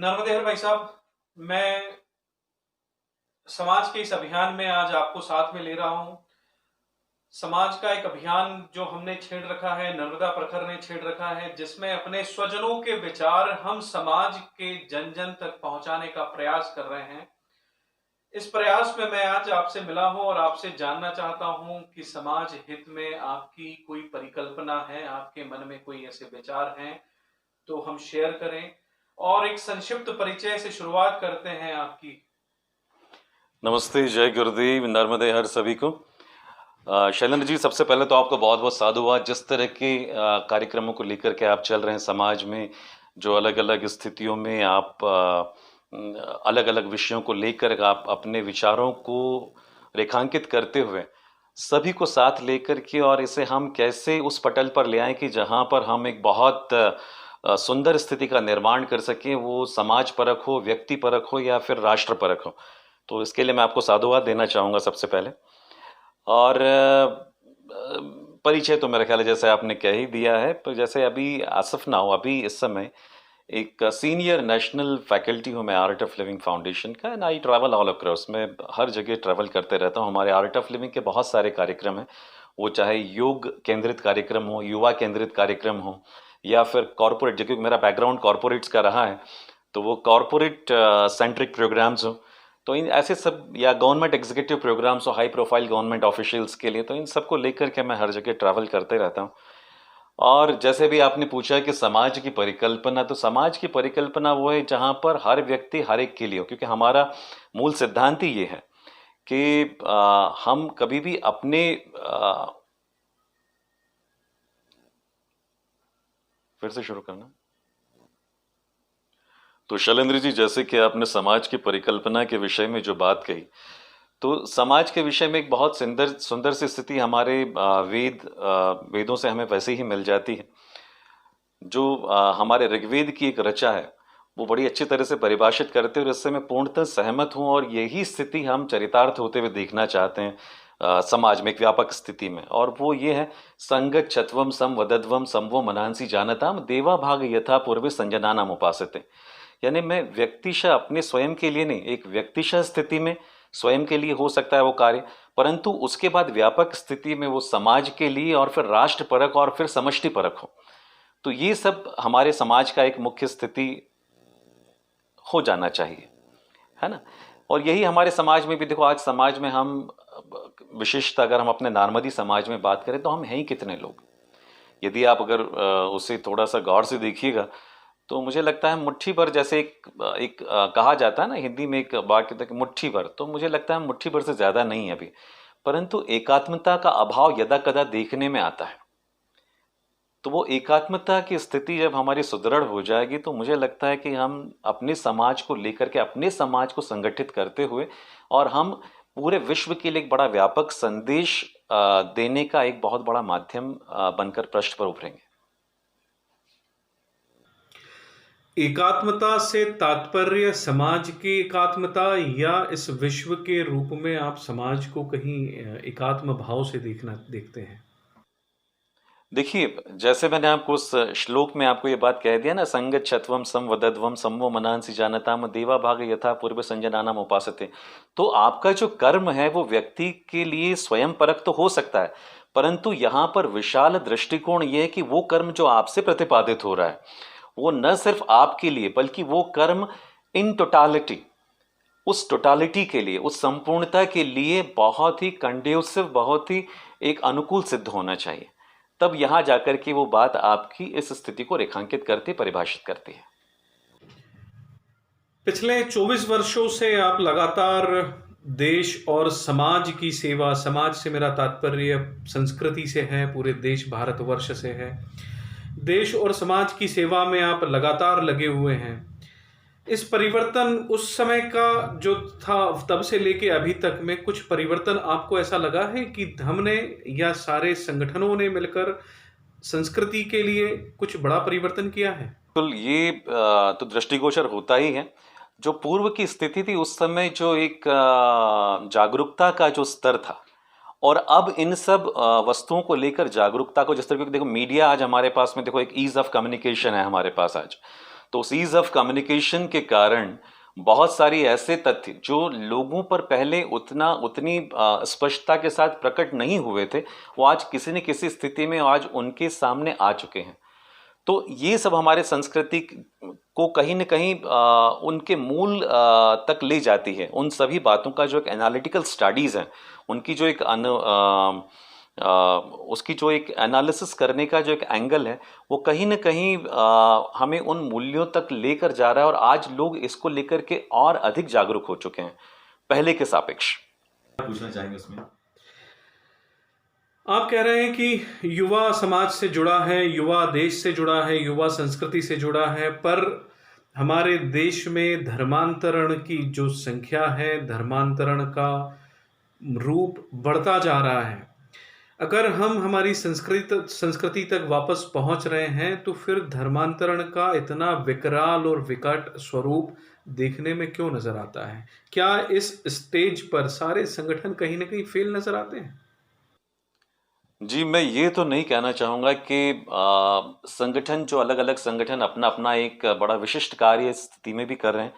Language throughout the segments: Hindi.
नर्मदे हर भाई साहब, मैं समाज के इस अभियान में आज आपको साथ में ले रहा हूं। समाज का एक अभियान जो हमने छेड़ रखा है, नर्मदा प्रखर ने छेड़ रखा है, जिसमें अपने स्वजनों के विचार हम समाज के जन जन तक पहुंचाने का प्रयास कर रहे हैं। इस प्रयास में मैं आज आपसे मिला हूं और आपसे जानना चाहता हूं कि समाज हित में आपकी कोई परिकल्पना है, आपके मन में कोई ऐसे विचार हैं तो हम शेयर करें। और एक संक्षिप्त परिचय से शुरुआत करते हैं आपकी। नमस्ते, जय गुरुदेव, नर्मदे हर सभी को। शैलेंद्र जी, सबसे पहले तो आपको बहुत बहुत साधुवाद। जिस तरह के कार्यक्रमों को लेकर के आप चल रहे हैं समाज में, जो अलग अलग स्थितियों में आप अलग अलग विषयों को लेकर आप अपने विचारों को रेखांकित करते हुए सभी को साथ लेकर के और इसे हम कैसे उस पटल पर ले आएं कि जहां पर हम एक बहुत सुंदर स्थिति का निर्माण कर सकें, वो समाज परक हो, व्यक्ति परक हो या फिर राष्ट्र परक हो। तो इसके लिए मैं आपको साधुवाद देना चाहूँगा सबसे पहले। और परिचय तो मेरा ख्याल है जैसे आपने कह ही दिया है, पर जैसे अभी आसफ ना हो, अभी इस समय एक सीनियर नेशनल फैकल्टी हूँ मैं आर्ट ऑफ लिविंग फाउंडेशन का, and I travel all across. मैं हर जगह ट्रैवल करते रहता हूँ। हमारे आर्ट ऑफ लिविंग के बहुत सारे कार्यक्रम हैं, वो चाहे योग केंद्रित कार्यक्रम हो, युवा केंद्रित कार्यक्रम हो, या फिर कॉरपोरेट, क्योंकि मेरा बैकग्राउंड कॉरपोरेट्स का रहा है, तो वो कॉरपोरेट सेंट्रिक प्रोग्राम्स हो, तो इन ऐसे सब, या गवर्नमेंट एग्जीक्यूटिव प्रोग्राम्स हो हाई प्रोफाइल गवर्नमेंट ऑफिशियल्स के लिए, तो इन सबको लेकर के मैं हर जगह ट्रैवल करते रहता हूँ। और जैसे भी आपने पूछा कि समाज की परिकल्पना, तो समाज की परिकल्पना वो है जहाँ पर हर व्यक्ति हर एक के लिए हो, क्योंकि हमारा मूल सिद्धांत ही ये है कि हम कभी भी अपने फिर से शुरू करना। तो शैलेंद्र जी, जैसे कि आपने समाज की परिकल्पना के विषय में जो बात कही, तो समाज के विषय में एक बहुत सुंदर सुंदर सी स्थिति हमारे वेदों से हमें वैसे ही मिल जाती है। जो हमारे ऋग्वेद की एक ऋचा है, वो बड़ी अच्छी तरह से परिभाषित करते हैं और इससे मैं पूर्णतः सहमत हूँ। और यही स्थिति हम चरितार्थ होते हुए देखना चाहते हैं समाज में एक व्यापक स्थिति में, और वो ये है, संगच्छत्वम संवदध्वम समवो मनांसी जानताम देवा भाग यथा पूर्वे संजनानाम उपासते। यानी मैं व्यक्तिशः अपने स्वयं के लिए नहीं, एक व्यक्तिशः स्थिति में स्वयं के लिए हो सकता है वो कार्य, परंतु उसके बाद व्यापक स्थिति में वो समाज के लिए और फिर राष्ट्र परक और फिर समष्टि परक हो। तो ये सब हमारे समाज का एक मुख्य स्थिति हो जाना चाहिए, है ना। और यही हमारे समाज में भी देखो, आज समाज में हम विशिष्ट, अगर हम अपने नार्मदी समाज में बात करें तो हम हैं ही कितने लोग। यदि आप अगर उसे थोड़ा सा गौर से देखिएगा तो मुझे लगता है मुट्ठी भर, जैसे एक कहा जाता है ना हिंदी में, एक वाक्य था कि मुट्ठी भर, तो मुझे लगता है मुट्ठी भर से ज़्यादा नहीं है अभी। परंतु एकात्मता का अभाव यदा कदा देखने में आता है। तो वो एकात्मता की स्थिति जब हमारी सुदृढ़ हो जाएगी तो मुझे लगता है कि हम अपने समाज को लेकर के, अपने समाज को संगठित करते हुए, और हम पूरे विश्व के लिए एक बड़ा व्यापक संदेश देने का एक बहुत बड़ा माध्यम बनकर पृष्ठ पर उभरेंगे। एकात्मता से तात्पर्य समाज की एकात्मता, या इस विश्व के रूप में आप समाज को कहीं एकात्म भाव से देखते हैं? देखिए, जैसे मैंने आपको उस श्लोक में आपको ये बात कह दिया ना, संगच्छत्वम संवदध्वम समवो मनांसि जानताम देवा भाग यथा पूर्व संजनानाम उपासते। तो आपका जो कर्म है वो व्यक्ति के लिए स्वयं परक तो हो सकता है, परंतु यहाँ पर विशाल दृष्टिकोण ये है कि वो कर्म जो आपसे प्रतिपादित हो रहा है वो न सिर्फ आपके लिए, बल्कि वो कर्म इन टोटालिटी, उस टोटालिटी के लिए, उस संपूर्णता के लिए बहुत ही कंड्यूसिव, बहुत ही एक अनुकूल सिद्ध होना चाहिए। तब यहां जाकर के वो बात आपकी इस स्थिति को रेखांकित करती, परिभाषित करती है। पिछले 24 वर्षों से आप लगातार देश और समाज की सेवा, समाज से मेरा तात्पर्य संस्कृति से है, पूरे देश भारतवर्ष से है, देश और समाज की सेवा में आप लगातार लगे हुए हैं। इस परिवर्तन, उस समय का जो था तब से लेके अभी तक में कुछ परिवर्तन आपको ऐसा लगा है कि हमने या सारे संगठनों ने मिलकर संस्कृति के लिए कुछ बड़ा परिवर्तन किया है? बिल्कुल, ये तो दृष्टिगोचर होता ही है। जो पूर्व की स्थिति थी उस समय जो एक जागरूकता का जो स्तर था, और अब इन सब वस्तुओं को लेकर जागरूकता को, जिस तरीके देखो मीडिया आज हमारे पास में, देखो एक ईज ऑफ कम्युनिकेशन है हमारे पास आज, तो उस ईज ऑफ कम्युनिकेशन के कारण बहुत सारी ऐसे तथ्य जो लोगों पर पहले उतनी स्पष्टता के साथ प्रकट नहीं हुए थे, वो आज किसी न किसी स्थिति में आज उनके सामने आ चुके हैं। तो ये सब हमारे संस्कृति को कहीं न कहीं उनके मूल तक ले जाती है। उन सभी बातों का जो एक एनालिटिकल स्टडीज़ है, उनकी जो एक उसकी जो एक एनालिसिस करने का जो एक एंगल है, वो कहीं न कहीं हमें उन मूल्यों तक लेकर जा रहा है, और आज लोग इसको लेकर के और अधिक जागरूक हो चुके हैं पहले के सापेक्ष। पूछना चाहेंगे उसमें? आप कह रहे हैं कि युवा समाज से जुड़ा है, युवा देश से जुड़ा है, युवा संस्कृति से जुड़ा है, पर हमारे देश में धर्मांतरण की जो संख्या है, धर्मांतरण का रूप बढ़ता जा रहा है। अगर हम हमारी संस्कृति तक वापस पहुंच रहे हैं, तो फिर धर्मांतरण का इतना विकराल और विकट स्वरूप देखने में क्यों नजर आता है? क्या इस स्टेज पर सारे संगठन कहीं ना कहीं फेल नजर आते हैं? जी, मैं ये तो नहीं कहना चाहूँगा कि संगठन, जो अलग अलग संगठन अपना अपना एक बड़ा विशिष्ट कार्य इस स्थिति में भी कर रहे हैं,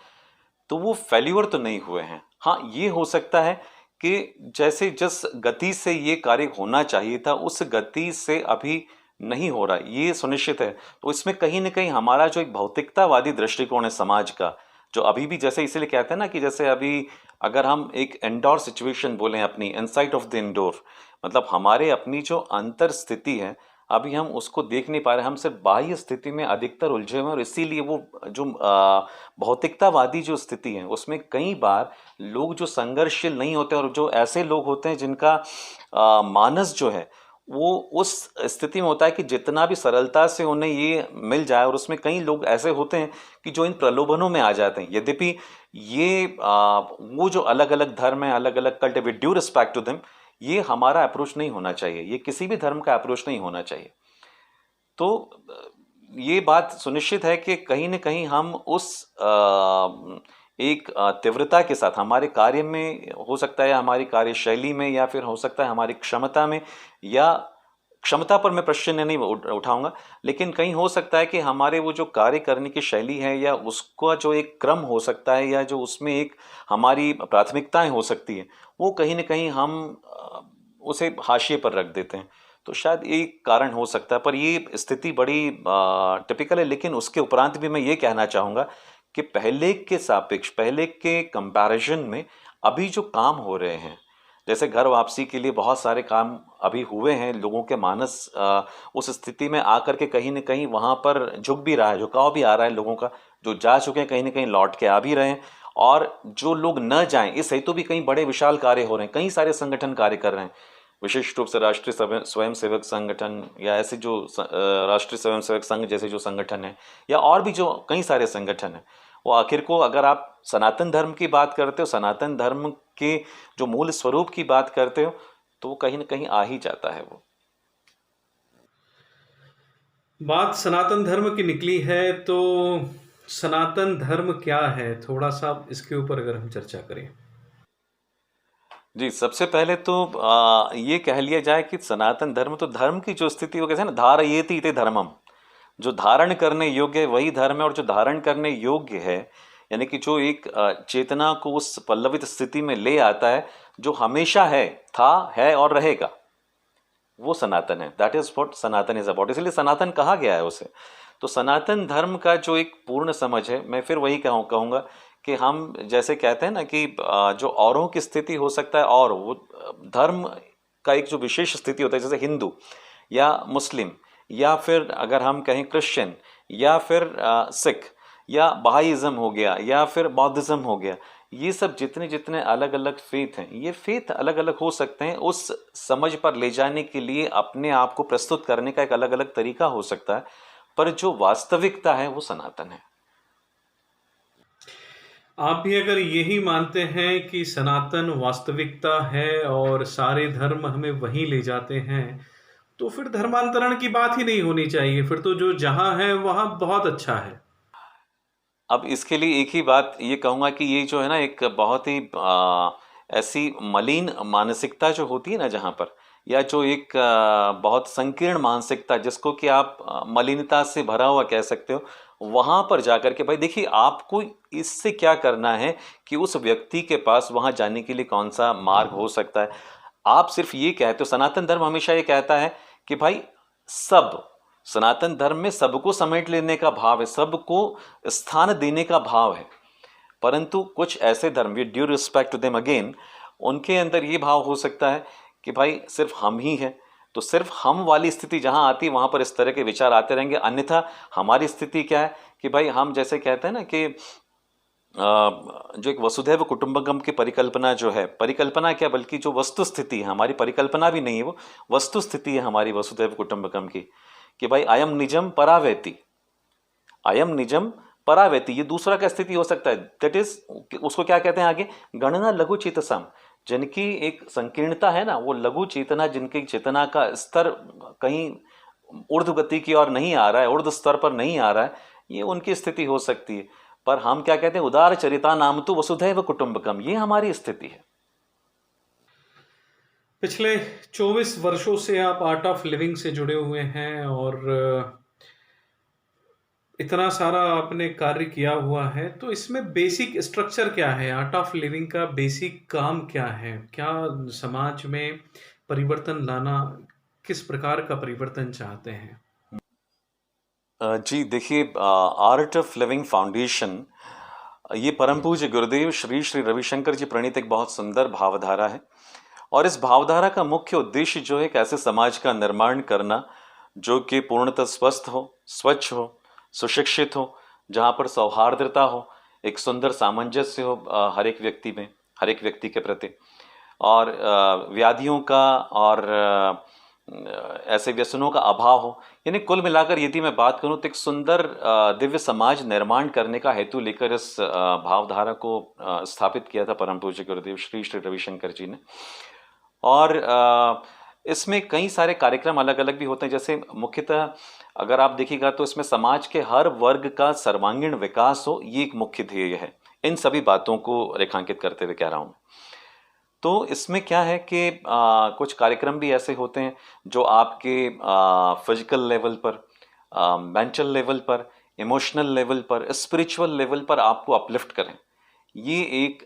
तो वो फेल्यूर तो नहीं हुए हैं। हाँ, ये हो सकता है कि जैसे जिस गति से ये कार्य होना चाहिए था, उस गति से अभी नहीं हो रहा, ये सुनिश्चित है। तो इसमें कहीं न कहीं हमारा जो एक भौतिकतावादी दृष्टिकोण है समाज का, जो अभी भी, जैसे इसीलिए कहते हैं ना कि जैसे अभी अगर हम एक इंडोर सिचुएशन बोलें, अपनी इनसाइट ऑफ द इंडोर, मतलब हमारे अपनी जो अंतर स्थिति है, अभी हम उसको देख नहीं पा रहे, हम सिर्फ बाह्य स्थिति में अधिकतर उलझे हुए हैं। और इसीलिए वो जो भौतिकतावादी जो स्थिति है, उसमें कई बार लोग जो संघर्षशील नहीं होते, और जो ऐसे लोग होते हैं जिनका मानस जो है वो उस स्थिति में होता है कि जितना भी सरलता से उन्हें ये मिल जाए, और उसमें कई लोग ऐसे होते हैं कि जो इन प्रलोभनों में आ जाते हैं। यद्यपि ये वो जो अलग अलग धर्म है, अलग अलग cult, with due respect to them, ये हमारा अप्रोच नहीं होना चाहिए, ये किसी भी धर्म का अप्रोच नहीं होना चाहिए। तो ये बात सुनिश्चित है कि कहीं न कहीं हम उस एक तीव्रता के साथ हमारे कार्य में, हो सकता है हमारी कार्यशैली में, या फिर हो सकता है हमारी क्षमता में, या क्षमता पर मैं प्रश्न नहीं उठाऊंगा, लेकिन कहीं हो सकता है कि हमारे वो जो कार्य करने की शैली है, या उसका जो एक क्रम हो सकता है, या जो उसमें एक हमारी प्राथमिकताएं हो सकती है, वो कहीं न कहीं हम उसे हाशिए पर रख देते हैं। तो शायद एक कारण हो सकता है, पर ये स्थिति बड़ी टिपिकल है। लेकिन उसके उपरांत भी मैं ये कहना चाहूँगा कि पहले के सापेक्ष, पहले के कंपैरिजन में अभी जो काम हो रहे हैं, जैसे घर वापसी के लिए बहुत सारे काम अभी हुए हैं, लोगों के मानस उस स्थिति में आकर के कहीं न कहीं वहाँ पर झुक भी रहा है, झुकाव भी आ रहा है लोगों का। जो जा चुके हैं कहीं न कहीं लौट के आ भी रहे हैं, और जो लोग न जाएं, इस हेतु भी कई बड़े विशाल कार्य हो रहे हैं, कई सारे संगठन कार्य कर रहे हैं, विशिष्ट रूप से राष्ट्रीय स्वयंसेवक संगठन, या ऐसे जो राष्ट्रीय स्वयंसेवक संघ जैसे जो संगठन है, या और भी जो कई सारे संगठन हैं, वो आखिर को, अगर आप सनातन धर्म की बात करते हो, सनातन धर्म के जो मूल स्वरूप की बात करते हो, तो वो कहीं ना कहीं आ ही जाता है। वो बात सनातन धर्म की निकली है, तो सनातन धर्म क्या है, थोड़ा सा इसके ऊपर अगर हम चर्चा करें। जी, सबसे पहले तो ये कह लिया जाए कि सनातन धर्म, तो धर्म की जो स्थिति, वो कहते हैं ना, धारयेति इति धर्मम, जो धारण करने योग्य है वही धर्म है। और जो धारण करने योग्य है, यानी कि जो एक चेतना को उस पल्लवित स्थिति में ले आता है, जो हमेशा है, था, है और रहेगा, वो सनातन है। That is what Sanatan is about. इसलिए सनातन कहा गया है उसे। तो सनातन धर्म का जो एक पूर्ण समझ है, मैं फिर वही कहूँगा कि हम जैसे कहते हैं ना कि जो औरों की स्थिति हो सकता है, और वो धर्म का एक जो विशेष स्थिति होता है, जैसे हिंदू या मुस्लिम, या फिर अगर हम कहें क्रिश्चियन, या फिर सिख, या बहाईज़म हो गया, या फिर बौद्धिज़्म हो गया, ये सब जितने जितने अलग अलग फेथ हैं, ये फेथ अलग अलग हो सकते हैं। उस समझ पर ले जाने के लिए अपने आप को प्रस्तुत करने का एक अलग अलग तरीका हो सकता है, पर जो वास्तविकता है वो सनातन है। आप भी अगर यही मानते हैं कि सनातन वास्तविकता है और सारे धर्म हमें वहीं ले जाते हैं, तो फिर धर्मांतरण की बात ही नहीं होनी चाहिए, फिर तो जो जहां है वहां बहुत अच्छा है। अब इसके लिए एक ही बात ये कहूँगा कि ये जो है ना, एक बहुत ही ऐसी मलिन मानसिकता जो होती है ना जहाँ पर, या जो एक बहुत संकीर्ण मानसिकता, जिसको कि आप मलिनता से भरा हुआ कह सकते हो, वहां पर जाकर के भाई देखिए आपको इससे क्या करना है कि उस व्यक्ति के पास वहां जाने के लिए कौन सा मार्ग हो सकता है। आप सिर्फ ये कहते हो, सनातन धर्म हमेशा ये कहता है कि भाई सब, सनातन धर्म में सबको समेट लेने का भाव है, सबको स्थान देने का भाव है। परंतु कुछ ऐसे धर्म, we due respect to them again, उनके अंदर ये भाव हो सकता है कि भाई सिर्फ हम ही हैं, तो सिर्फ हम वाली स्थिति जहां आती है वहां पर इस तरह के विचार आते रहेंगे। अन्यथा हमारी स्थिति क्या है कि भाई हम जैसे कहते हैं ना कि जो एक वसुधैव कुटुंबकम की परिकल्पना जो है, परिकल्पना क्या बल्कि जो वस्तु स्थिति है, हमारी परिकल्पना भी नहीं है, वो वस्तु स्थिति है हमारी वसुधैव कुटुंबकम की, कि भाई अयम निजम परावेति, अयम निजम परावेति, ये दूसरा का स्थिति हो सकता है। दैट इज, उसको क्या कहते हैं आगे, गणना लघु चेतसम, जिनकी एक संकीर्णता है ना, वो लघु चेतना, जिनकी चेतना का स्तर कहीं ऊर्ध्व गति की ओर नहीं आ रहा है, ऊर्ध्व स्तर पर नहीं आ रहा है, ये उनकी स्थिति हो सकती है। पर हम क्या कहते हैं, उदार चरिता नाम तो वसुधैव कुटुंबकम, ये हमारी स्थिति है। पिछले 24 वर्षों से आप आर्ट ऑफ लिविंग से जुड़े हुए हैं और इतना सारा आपने कार्य किया हुआ है, तो इसमें बेसिक स्ट्रक्चर क्या है? आर्ट ऑफ लिविंग का बेसिक काम क्या है? क्या समाज में परिवर्तन लाना, किस प्रकार का परिवर्तन चाहते हैं? जी देखिए, आर्ट ऑफ लिविंग फाउंडेशन, ये परम पूज्य गुरुदेव श्री श्री रविशंकर जी प्रणीत एक बहुत सुंदर भावधारा है। और इस भावधारा का मुख्य उद्देश्य जो है एक ऐसे समाज का निर्माण करना जो कि पूर्णतः स्वस्थ हो, स्वच्छ हो, सुशिक्षित हो, जहाँ पर सौहार्दता हो, एक सुंदर सामंजस्य हो हर एक व्यक्ति में, हर एक व्यक्ति के प्रति, और व्याधियों का और ऐसे व्यसनों का अभाव हो। यानी कुल मिलाकर यदि मैं बात करूं तो एक सुंदर दिव्य समाज निर्माण करने का हेतु लेकर इस भावधारा को स्थापित किया था परम पूज्य गुरुदेव श्री श्री रविशंकर जी ने। और इसमें कई सारे कार्यक्रम अलग अलग भी होते हैं। जैसे मुख्यतः अगर आप देखिएगा तो इसमें समाज के हर वर्ग का सर्वांगीण विकास हो, ये एक मुख्य ध्येय है। इन सभी बातों को रेखांकित करते हुए कह रहा हूँ। तो इसमें क्या है कि कुछ कार्यक्रम भी ऐसे होते हैं जो आपके फिजिकल लेवल पर, मेंटल लेवल पर, इमोशनल लेवल पर, स्पिरिचुअल लेवल पर आपको अपलिफ्ट करें। ये एक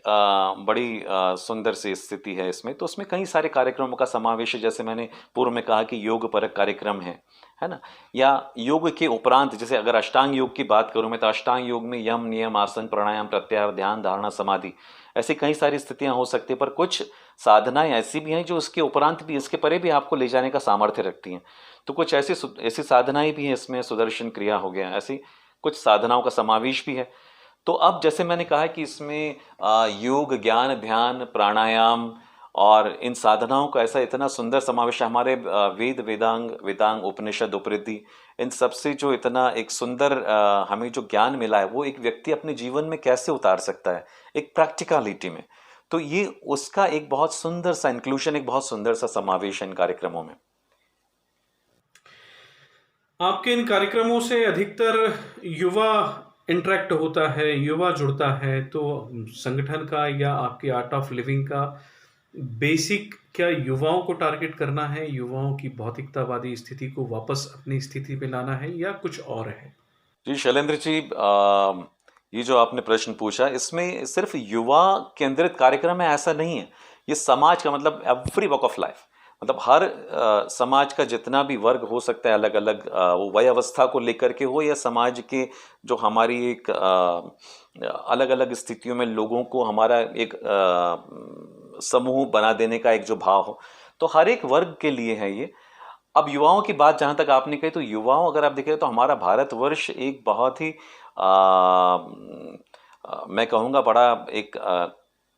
बड़ी सुंदर सी स्थिति है इसमें। तो उसमें कई सारे कार्यक्रमों का समावेश है। जैसे मैंने पूर्व में कहा कि योग परक कार्यक्रम है ना, या योग के उपरांत, जैसे अगर अष्टांग योग की बात करूं मैं, तो अष्टांग योग में यम, नियम, आसन, प्राणायाम, प्रत्याहार, ध्यान, धारणा, समाधि, ऐसी कई सारी स्थितियां हो सकती है। पर कुछ साधनाएं ऐसी भी हैं जो इसके उपरांत भी, इसके परे भी आपको ले जाने का सामर्थ्य रखती हैं। तो कुछ ऐसी साधनाएं भी हैं इसमें, सुदर्शन क्रिया हो गया, ऐसी कुछ साधनाओं का समावेश भी है। तो अब जैसे मैंने कहा कि इसमें योग, ज्ञान, ध्यान, प्राणायाम और इन साधनाओं का ऐसा इतना सुंदर समावेश है। हमारे वेद, वेदांग, उपनिषद, उपरिधि, इन सब से जो इतना एक सुंदर हमें जो ज्ञान मिला है, वो एक व्यक्ति अपने जीवन में कैसे उतार सकता है एक प्रैक्टिकलिटी में। तो ये उसका एक बहुत सुंदर सा इंक्लूजन, एक बहुत सुंदर सा समावेश है इन कार्यक्रमों में। आपके इन कार्यक्रमों से अधिकतर युवा इंटरेक्ट होता है, युवा जुड़ता है। तो संगठन का या आपके आर्ट ऑफ लिविंग का बेसिक क्या युवाओं को टारगेट करना है, युवाओं की भौतिकतावादी स्थिति को वापस अपनी स्थिति पे लाना है, या कुछ और है? जी शैलेंद्र जी, ये जो आपने प्रश्न पूछा, इसमें सिर्फ युवा केंद्रित कार्यक्रम है ऐसा नहीं है। ये समाज का, मतलब एवरी वॉक ऑफ लाइफ, मतलब हर समाज का जितना भी वर्ग हो सकता है, अलग अलग वो वय अवस्था को लेकर के हो, या समाज के जो हमारी एक अलग अलग स्थितियों में लोगों को हमारा एक समूह बना देने का एक जो भाव हो, तो हर एक वर्ग के लिए है ये। अब युवाओं की बात जहाँ तक आपने कही, तो युवाओं अगर आप देखें तो हमारा भारतवर्ष एक बहुत ही मैं कहूँगा बड़ा एक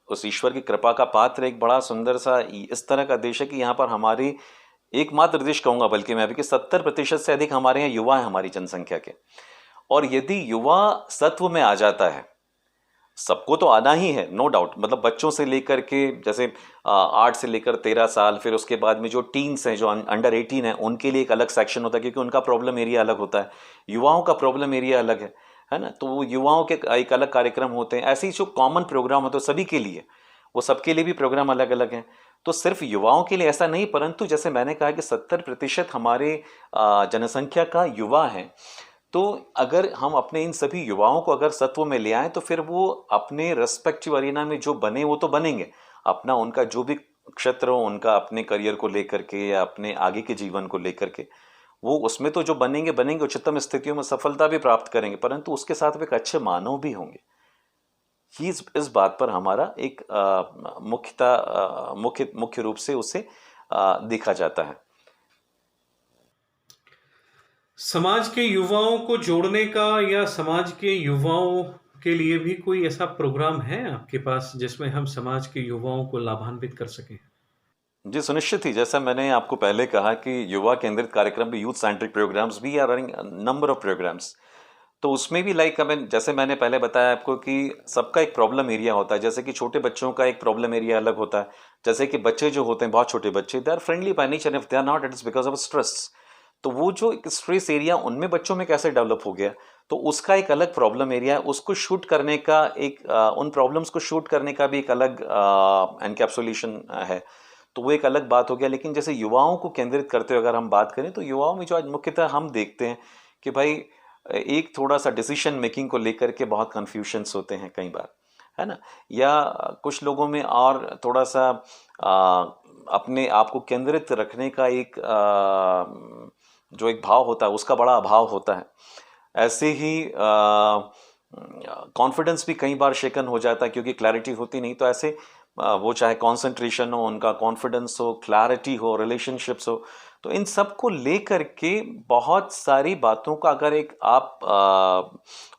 उस ईश्वर की कृपा का पात्र, एक बड़ा सुंदर सा इस तरह का देश है कि यहाँ पर हमारी एकमात्र देश कहूँगा बल्कि मैं अभी कि 70% से अधिक हमारे यहाँ युवा है हमारी जनसंख्या के। और यदि युवा सत्व में आ जाता है, सबको तो आना ही है नो डाउट, मतलब बच्चों से लेकर के, जैसे 8 से लेकर 13 साल, फिर उसके बाद में जो टीन्स हैं, जो अंडर 18 है, उनके लिए एक अलग सेक्शन होता है क्योंकि उनका प्रॉब्लम एरिया अलग होता है, युवाओं का प्रॉब्लम एरिया अलग है ना। तो वो युवाओं के एक अलग कार्यक्रम होते हैं। ऐसे ही जो कॉमन प्रोग्राम होते हैं सभी के लिए, वो सबके लिए भी प्रोग्राम अलग अलग हैं। तो सिर्फ युवाओं के लिए ऐसा नहीं, परंतु जैसे मैंने कहा कि 70% हमारे जनसंख्या का युवा है। तो अगर हम अपने इन सभी युवाओं को अगर सत्व में ले आएं तो फिर वो अपने रेस्पेक्टिव अरीना में जो बने वो तो बनेंगे, अपना उनका जो भी क्षेत्र हो उनका अपने करियर को लेकर के या अपने आगे के जीवन को लेकर के वो उसमें तो जो बनेंगे बनेंगे, उच्चतम स्थितियों में सफलता भी प्राप्त करेंगे, परंतु उसके साथ वे एक अच्छे मानव भी होंगे। ही इस बात पर हमारा एक मुख्य रूप से उसे देखा जाता है। समाज के युवाओं को जोड़ने का या समाज के युवाओं के लिए भी कोई ऐसा प्रोग्राम है आपके पास जिसमें हम समाज के युवाओं को लाभान्वित कर सकें? जी सुनिश्चित ही, जैसा मैंने आपको पहले कहा कि युवा केंद्रित कार्यक्रम भी, यूथ सेंट्रिक प्रोग्राम्स भी are running number of programmes. तो उसमें भी लाइक हमें, जैसे मैंने पहले बताया आपको कि सबका एक प्रॉब्लम एरिया होता है। जैसे कि छोटे बच्चों का एक प्रॉब्लम एरिया अलग होता है। जैसे कि बच्चे जो होते हैं, बहुत छोटे बच्चे, they are friendly by nature, if they are not it is because of stress. तो वो जो एक स्ट्रेस एरिया उनमें बच्चों में कैसे डेवलप हो गया, तो उसका एक अलग प्रॉब्लम एरिया है। उसको शूट करने का एक उन प्रॉब्लम्स को शूट करने का भी एक अलग एनकैप्सुलेशन है। तो वो एक अलग बात हो गया। लेकिन जैसे युवाओं को केंद्रित करते हुए अगर हम बात करें तो युवाओं में जो आज मुख्यतः हम देखते हैं कि भाई एक थोड़ा सा डिसीजन मेकिंग को लेकर के बहुत कन्फ्यूजन्स होते हैं कई बार, है ना, या कुछ लोगों में और थोड़ा सा अपने आप को केंद्रित रखने का एक जो एक भाव होता है उसका बड़ा अभाव होता है। ऐसे ही कॉन्फिडेंस भी कई बार शेकन हो जाता है क्योंकि क्लैरिटी होती नहीं। तो ऐसे वो चाहे कंसंट्रेशन हो, उनका कॉन्फिडेंस हो, क्लैरिटी हो, रिलेशनशिप्स हो, तो इन सब को लेकर के बहुत सारी बातों का अगर एक आप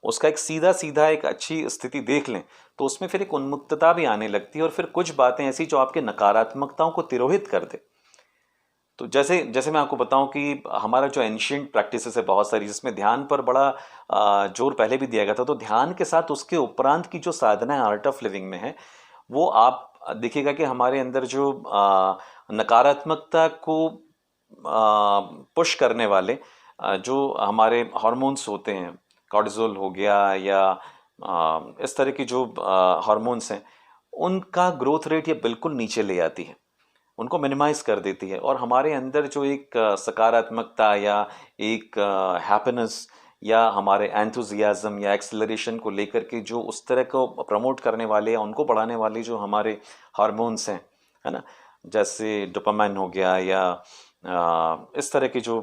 उसका एक सीधा सीधा एक अच्छी स्थिति देख लें तो उसमें फिर एक उन्मुक्तता भी आने लगती है और फिर कुछ बातें ऐसी जो आपके नकारात्मकताओं को तिरोहित कर दे। तो जैसे जैसे मैं आपको बताऊं कि हमारा जो एंशिएंट प्रैक्टिसेस है बहुत सारी, जिसमें ध्यान पर बड़ा जोर पहले भी दिया गया था, तो ध्यान के साथ उसके उपरांत की जो साधना है आर्ट ऑफ लिविंग में है, वो आप देखिएगा कि हमारे अंदर जो नकारात्मकता को पुश करने वाले जो हमारे हार्मोन्स होते हैं, कॉर्टिसोल हो गया या इस तरह की जो हार्मोन्स हैं, उनका ग्रोथ रेट ये बिल्कुल नीचे ले आती है, उनको मिनिमाइज कर देती है। और हमारे अंदर जो एक सकारात्मकता या एक हैप्पीनेस या हमारे एंथुजियाज्म या एक्सेलरेशन को लेकर के जो उस तरह को प्रमोट करने वाले या उनको बढ़ाने वाले जो हमारे हार्मोन्स हैं, है ना, जैसे डोपामाइन हो गया या इस तरह के जो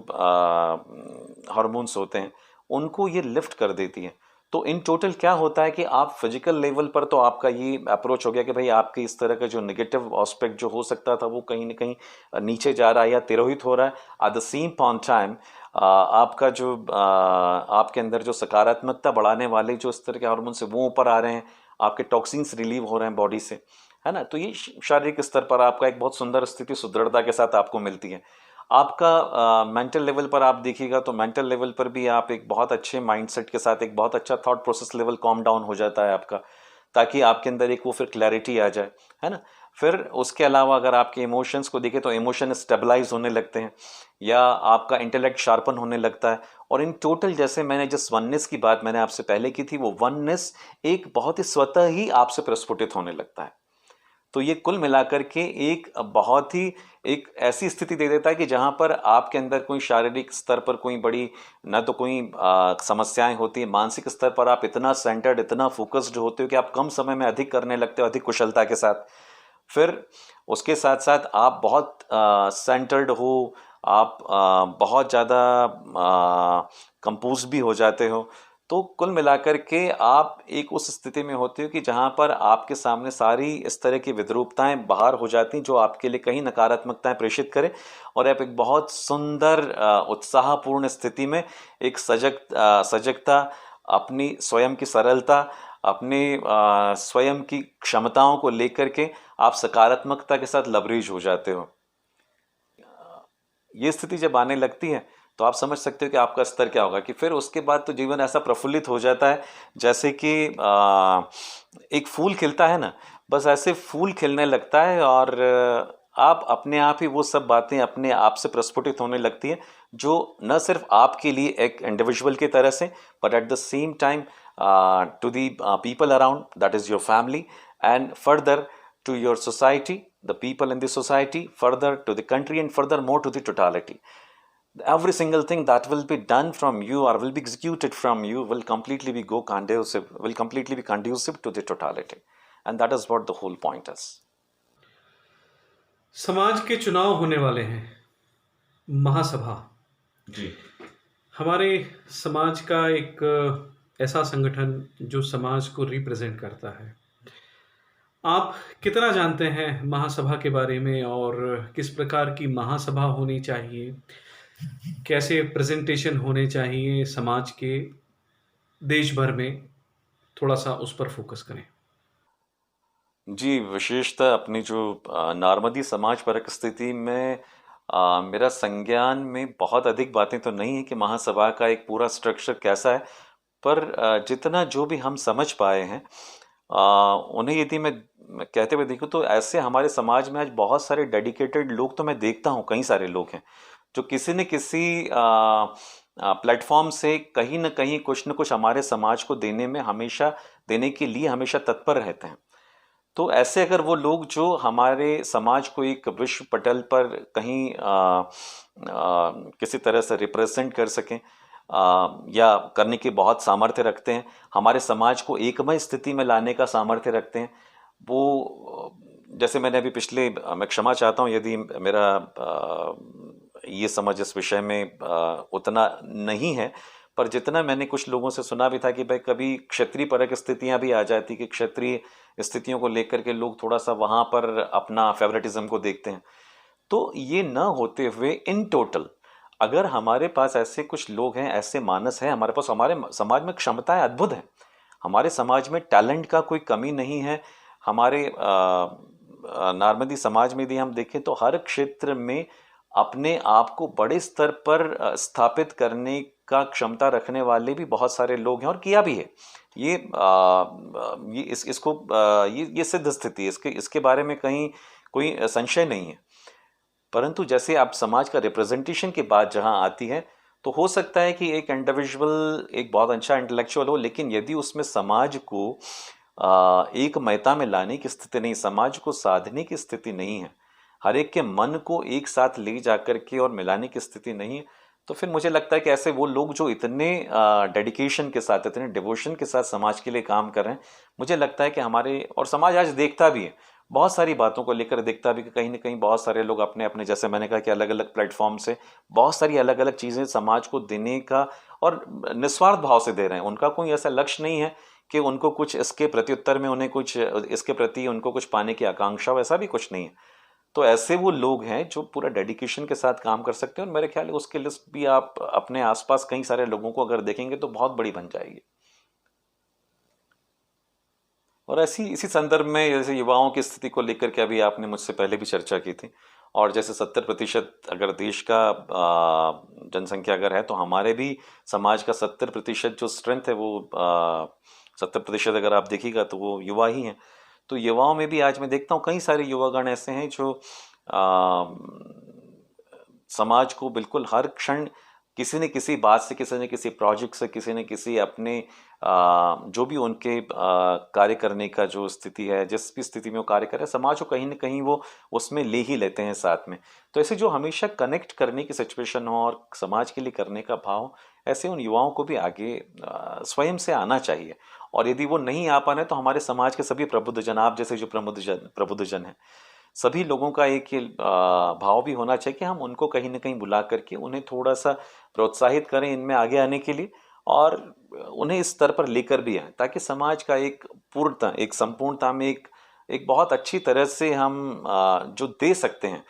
हार्मोन्स होते हैं, उनको ये लिफ्ट कर देती है। तो इन टोटल क्या होता है कि आप फिजिकल लेवल पर तो आपका ये अप्रोच हो गया कि भाई आपके इस तरह का जो नेगेटिव एस्पेक्ट जो हो सकता था वो कहीं ना कहीं नीचे जा रहा है या तिरोहित हो रहा है। Eight the same point time आपका जो आपके अंदर जो सकारात्मकता बढ़ाने वाले जो इस तरह के हार्मोन्स है वो ऊपर आ रहे हैं, आपके टॉक्सिन्स रिलीव हो रहे हैं बॉडी से, है ना। तो ये शारीरिक स्तर पर आपका एक बहुत सुंदर स्थिति सुदृढ़ता के साथ आपको मिलती है। आपका मेंटल लेवल पर आप देखिएगा तो मेंटल लेवल पर भी आप एक बहुत अच्छे माइंडसेट के साथ एक बहुत अच्छा thought process level calm down हो जाता है आपका, ताकि आपके अंदर एक वो फिर क्लैरिटी आ जाए, है ना। फिर उसके अलावा अगर आपके इमोशंस को देखें तो इमोशन स्टेबलाइज होने लगते हैं या आपका इंटेलेक्ट शार्पन होने लगता है। और इन टोटल जैसे मैंने जिस वननेस की बात मैंने आपसे पहले की थी, वो वननेस एक बहुत ही स्वतः ही आपसे प्रस्फुटित होने लगता है। तो ये कुल मिलाकर के एक बहुत ही एक ऐसी स्थिति दे देता है कि जहाँ पर आपके अंदर कोई शारीरिक स्तर पर कोई बड़ी न तो कोई समस्याएं होती है, मानसिक स्तर पर आप इतना सेंटर्ड, इतना फोकस्ड होते हो कि आप कम समय में अधिक करने लगते हो, अधिक कुशलता के साथ। फिर उसके साथ साथ आप बहुत सेंटर्ड हो, आप बहुत ज़्यादा कंपोज भी हो जाते हो। तो कुल मिलाकर के आप एक उस स्थिति में होते हो कि जहाँ पर आपके सामने सारी इस तरह की विद्रूपताएं बाहर हो जाती जो आपके लिए कहीं नकारात्मकताएं प्रेषित करें, और आप एक बहुत सुंदर उत्साहपूर्ण स्थिति में एक सजगता, अपनी स्वयं की सरलता, अपनी स्वयं की क्षमताओं को लेकर के आप सकारात्मकता के साथ लबरेज हो जाते हो। ये स्थिति जब आने लगती है तो आप समझ सकते हो कि आपका स्तर क्या होगा, कि फिर उसके बाद तो जीवन ऐसा प्रफुल्लित हो जाता है जैसे कि एक फूल खिलता है ना, बस ऐसे फूल खिलने लगता है और आप अपने आप ही वो सब बातें अपने आप से प्रस्फुटित होने लगती है जो न सिर्फ आपके लिए एक इंडिविजुअल की तरह से, but at the same time to the people around, that is your family, and further to your society, the people in the society, further to the country, and further more to the totality. every single thing that will be done from you or will be executed from you will completely be conducive to the totality, and that is what the whole point is. समाज के चुनाव होने वाले हैं, महासभा जी। हमारे समाज का एक ऐसा संगठन जो समाज को रिप्रेजेंट करता है। आप कितना जानते हैं महासभा के बारे में और किस प्रकार की महासभा होनी चाहिए? कैसे प्रेजेंटेशन होने चाहिए समाज के देश भर में? थोड़ा-सा उस पर फोकस करें। जी, विशेषतः अपनी जो नॉर्मदी समाज परक स्थिति में मेरा संज्ञान में बहुत अधिक बातें तो नहीं है कि महासभा का एक पूरा स्ट्रक्चर कैसा है, पर जितना जो भी हम समझ पाए हैं उन्हें यदि मैं कहते हुए देखूँ तो ऐसे हमारे समाज में आज बहुत सारे डेडिकेटेड लोग तो मैं देखता हूँ, कई सारे लोग हैं जो किसी न किसी प्लेटफॉर्म से कहीं न कहीं कुछ न कुछ हमारे समाज को देने के लिए हमेशा तत्पर रहते हैं। तो ऐसे अगर वो लोग जो हमारे समाज को एक विश्व पटल पर कहीं किसी तरह से रिप्रेजेंट कर सकें या करने की बहुत सामर्थ्य रखते हैं, हमारे समाज को एकमय स्थिति में लाने का सामर्थ्य रखते हैं, वो जैसे मैंने अभी मैं क्षमा चाहता हूँ यदि मेरा ये समझ इस विषय में उतना नहीं है, पर जितना मैंने कुछ लोगों से सुना भी था कि भाई कभी क्षेत्रीय परक स्थितियां भी आ जाती कि क्षेत्रीय स्थितियों को लेकर के लोग थोड़ा सा वहां पर अपना फेवरेटिज्म को देखते हैं। तो ये न होते हुए इन टोटल अगर हमारे पास ऐसे कुछ लोग हैं, ऐसे मानस हैं, हमारे पास हमारे समाज में क्षमताएं अद्भुत हैं, हमारे समाज में टैलेंट का कोई कमी नहीं है। हमारे नॉर्मदी समाज में यदि हम देखें तो हर क्षेत्र में अपने आप को बड़े स्तर पर स्थापित करने का क्षमता रखने वाले भी बहुत सारे लोग हैं और किया भी है। ये सिद्ध स्थिति है, इसके बारे में कहीं कोई संशय नहीं है। परंतु जैसे आप समाज का रिप्रेजेंटेशन की बात जहां आती है तो हो सकता है कि एक इंडिविजुअल एक बहुत अच्छा इंटेलेक्चुअल हो, लेकिन यदि उसमें समाज को एक मयता में लाने की स्थिति नहीं, समाज को साधने की स्थिति नहीं है, हर एक के मन को एक साथ ले जाकर के और मिलाने की स्थिति नहीं है, तो फिर मुझे लगता है कि ऐसे वो लोग जो इतने डेडिकेशन के साथ, इतने डिवोशन के साथ समाज के लिए काम कर रहे हैं, मुझे लगता है कि हमारे और समाज आज देखता भी है, बहुत सारी बातों को लेकर देखता भी कि कहीं ना कहीं बहुत सारे लोग अपने अपने, जैसे मैंने कहा कि अलग अलग प्लेटफॉर्म से बहुत सारी अलग अलग चीज़ें समाज को देने का और निस्वार्थ भाव से दे रहे हैं। उनका कोई ऐसा लक्ष्य नहीं है कि उनको कुछ इसके प्रत्युत्तर में उन्हें कुछ इसके प्रति उनको कुछ पाने की आकांक्षा, वैसा भी कुछ नहीं है। तो ऐसे वो लोग हैं जो पूरा डेडिकेशन के साथ काम कर सकते हैं और मेरे ख्याल है उसकी लिस्ट भी आप अपने आसपास कई सारे लोगों को अगर देखेंगे तो बहुत बड़ी बन जाएगी। और इसी संदर्भ में जैसे युवाओं की स्थिति को लेकर के अभी आपने मुझसे पहले भी चर्चा की थी, और जैसे 70% अगर देश का जनसंख्या अगर है तो हमारे भी समाज का 70% जो स्ट्रेंथ है वो 70% अगर आप देखिएगा तो वो युवा ही हैं। तो युवाओं में भी आज मैं देखता हूँ कई सारे युवागण ऐसे हैं जो समाज को बिल्कुल हर क्षण किसी न किसी बात से, किसी न किसी प्रोजेक्ट से, किसी न किसी अपने जो भी उनके कार्य करने का जो स्थिति है, जिस भी स्थिति में वो कार्य कर रहे हैं, समाज को कहीं ना कहीं वो उसमें ले ही लेते हैं साथ में। तो ऐसे जो हमेशा कनेक्ट करने की सिचुएशन हो और समाज के लिए करने का भाव, ऐसे उन युवाओं को भी आगे स्वयं से आना चाहिए। और यदि वो नहीं आ पा रहे तो हमारे समाज के सभी प्रबुद्धजन, आप जैसे जो प्रबुद्धजन हैं, सभी लोगों का एक भाव भी होना चाहिए कि हम उनको कहीं ना कहीं बुला करके उन्हें थोड़ा सा प्रोत्साहित करें इनमें आगे आने के लिए और उन्हें इस स्तर पर लेकर भी आए, ताकि समाज का एक पूर्णता, एक संपूर्णता में एक बहुत अच्छी तरह से हम जो दे सकते हैं,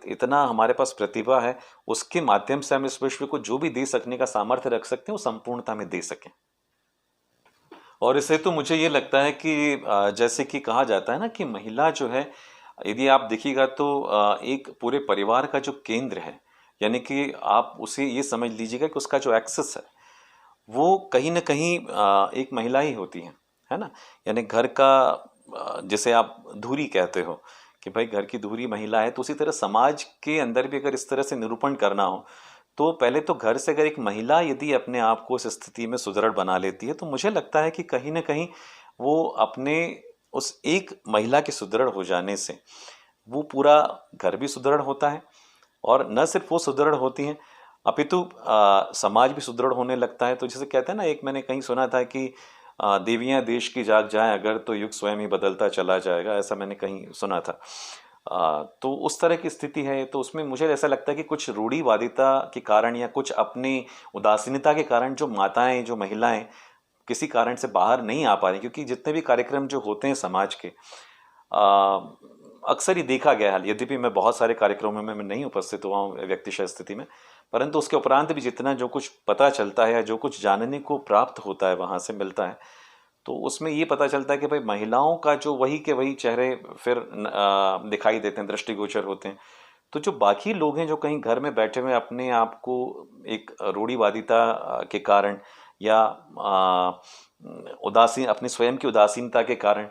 इतना हमारे पास प्रतिभा है, उसके माध्यम से हम इस विश्व को जो भी दे सकने का सामर्थ्य रख सकते हैं वो संपूर्णता में दे सकें। और इससे तो मुझे ये लगता है कि जैसे कि कहा जाता है ना कि महिला जो है, यदि आप देखिएगा तो एक पूरे परिवार का जो केंद्र है, यानी कि आप उसे ये समझ लीजिएगा कि उसका जो एक्सेस है वो कहीं ना कहीं एक महिला ही होती है ना। यानी घर का जिसे आप धुरी कहते हो कि भाई घर की धुरी महिला है, तो उसी तरह समाज के अंदर भी अगर इस तरह से निरूपण करना हो तो पहले तो घर से अगर एक महिला यदि अपने आप को उस स्थिति में सुदृढ़ बना लेती है तो मुझे लगता है कि कहीं ना कहीं वो अपने उस एक महिला के सुदृढ़ हो जाने से वो पूरा घर भी सुदृढ़ होता है। और न सिर्फ वो सुदृढ़ होती हैं अपितु समाज भी सुदृढ़ होने लगता है। तो जैसे कहते हैं ना, एक मैंने कहीं सुना था कि देवियां देश की जाग जाएं अगर तो युग स्वयं ही बदलता चला जाएगा, ऐसा मैंने कहीं सुना था। तो उस तरह की स्थिति है। तो उसमें मुझे ऐसा लगता है कि कुछ रूढ़िवादिता के कारण या कुछ अपनी उदासीनता के कारण जो माताएं, जो महिलाएं किसी कारण से बाहर नहीं आ पा रही, क्योंकि जितने भी कार्यक्रम जो होते हैं समाज के, अक्सर ही देखा गया है, यद्यपि मैं बहुत सारे कार्यक्रमों में मैं नहीं उपस्थित हुआ हूँ व्यक्तिशः स्थिति में, परंतु उसके उपरांत भी जितना जो कुछ पता चलता है या जो कुछ जानने को प्राप्त होता है, वहाँ से मिलता है, तो उसमें ये पता चलता है कि भाई महिलाओं का जो वही के वही चेहरे फिर दिखाई देते हैं, दृष्टिगोचर होते हैं। तो जो बाकी लोग हैं जो कहीं घर में बैठे हुए अपने आप को एक रूढ़िवादिता के कारण या उदासीन, अपनी स्वयं की उदासीनता के कारण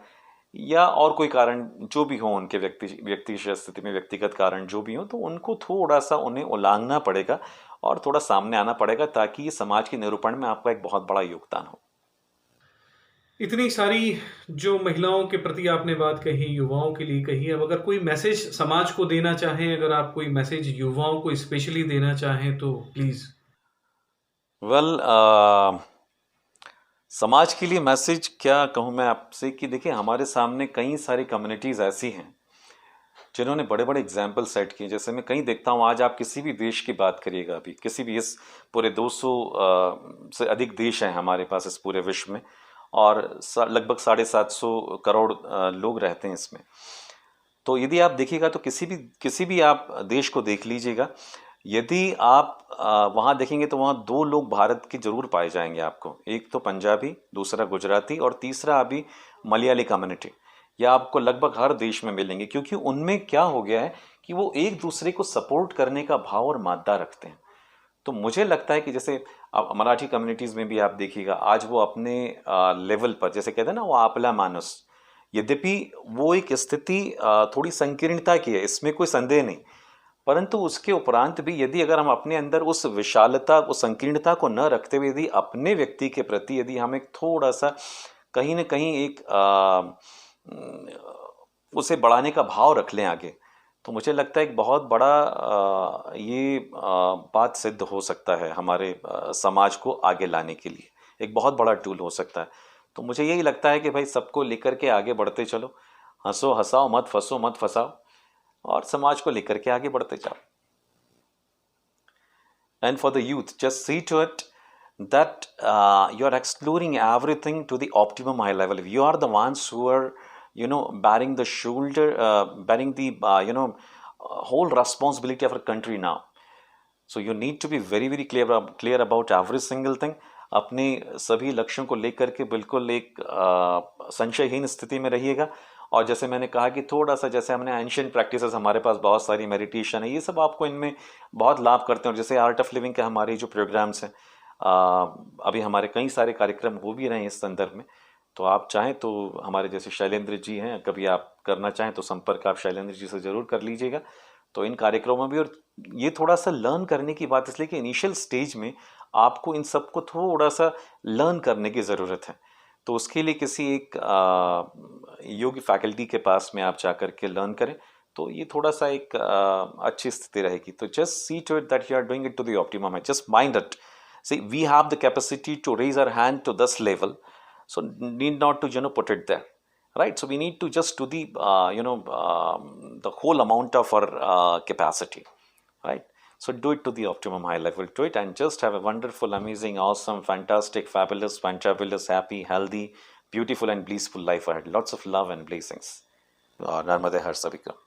या और कोई कारण जो भी हो, उनके व्यक्तिगत स्थिति में व्यक्तिगत कारण जो भी हो, तो उनको थोड़ा सा उन्हें उलांघना पड़ेगा और थोड़ा सामने आना पड़ेगा, ताकि ये समाज के निरूपण में आपका एक बहुत बड़ा योगदान हो। इतनी सारी जो महिलाओं के प्रति आपने बात कही, युवाओं के लिए कही, अब अगर कोई मैसेज समाज को देना चाहें, अगर आप कोई मैसेज युवाओं को स्पेशली देना चाहें तो प्लीज। वेल, समाज के लिए मैसेज क्या कहूँ मैं आपसे कि देखिए, हमारे सामने कई सारी कम्युनिटीज़ ऐसी हैं जिन्होंने बड़े बड़े एग्जाम्पल सेट किए। जैसे मैं कहीं देखता हूँ, आज आप किसी भी देश की बात करिएगा, अभी किसी भी, इस पूरे 200 से अधिक देश हैं हमारे पास इस पूरे विश्व में, और लगभग 750 करोड़ लोग रहते हैं इसमें। तो यदि आप देखिएगा तो किसी भी आप देश को देख लीजिएगा, यदि आप वहाँ देखेंगे तो वहाँ 2 लोग भारत के जरूर पाए जाएंगे आपको। एक तो पंजाबी, दूसरा गुजराती, और तीसरा अभी मलयाली कम्युनिटी। या आपको लगभग हर देश में मिलेंगे, क्योंकि उनमें क्या हो गया है कि वो एक दूसरे को सपोर्ट करने का भाव और मादा रखते हैं। तो मुझे लगता है कि जैसे अब मराठी कम्युनिटीज़ में भी आप देखिएगा, आज वो अपने लेवल पर, जैसे कहते हैं ना, वो आपला मानुस, यद्यपि वो एक स्थिति थोड़ी संकीर्णता की है, इसमें कोई संदेह नहीं, परंतु उसके उपरांत भी यदि अगर हम अपने अंदर उस विशालता, उस संकीर्णता को न रखते हुए यदि अपने व्यक्ति के प्रति यदि हम एक थोड़ा सा कहीं ना कहीं एक उसे बढ़ाने का भाव रख लें आगे, तो मुझे लगता है एक बहुत बड़ा ये बात सिद्ध हो सकता है हमारे समाज को आगे लाने के लिए, एक बहुत बड़ा टूल हो सकता है। तो मुझे यही लगता है कि भाई सबको लेकर के आगे बढ़ते चलो, हंसो हंसाओ, मत फंसो मत फंसाओ, और समाज को लेकर के आगे बढ़ते जाओ। And for the youth, just see to it that you are exploring everything to the optimum high level. If you are the ones who are, bearing the shoulder, bearing the, whole responsibility of our country now. So you need to be very, very clear about every single thing. अपने सभी लक्ष्यों को लेकर के बिल्कुल एक संशयहीन स्थिति में रहिएगा। और जैसे मैंने कहा कि थोड़ा सा, जैसे हमने एंशिएंट प्रैक्टिसेस, हमारे पास बहुत सारी मेडिटेशन है, ये सब आपको इनमें बहुत लाभ करते हैं। और जैसे आर्ट ऑफ लिविंग के हमारे जो प्रोग्राम्स हैं, अभी हमारे कई सारे कार्यक्रम हो भी रहे हैं इस संदर्भ में। तो आप चाहें तो हमारे जैसे शैलेंद्र जी हैं, कभी आप करना चाहें तो संपर्क आप शैलेंद्र जी से ज़रूर कर लीजिएगा। तो इन कार्यक्रमों में भी, और ये थोड़ा सा लर्न करने की बात इसलिए कि इनिशियल स्टेज में आपको इन सबको थोड़ा सा लर्न करने की ज़रूरत है। तो उसके लिए किसी एक योगी फैकल्टी के पास में आप जा कर के लर्न करें, तो ये थोड़ा सा एक अच्छी स्थिति रहेगी। तो just see to it that you are doing it to the optimum. Just mind it, see we have the capacity to raise our hand to this level, so need not to put it there, right? So we need to just do the the whole amount of our capacity, right? So do it to the optimum high level to it, and just have a wonderful, amazing, awesome, fantastic, fabulous, fantabulous, happy, healthy, beautiful and blissful life ahead. Lots of love and blessings. Narmade har sabhi ko.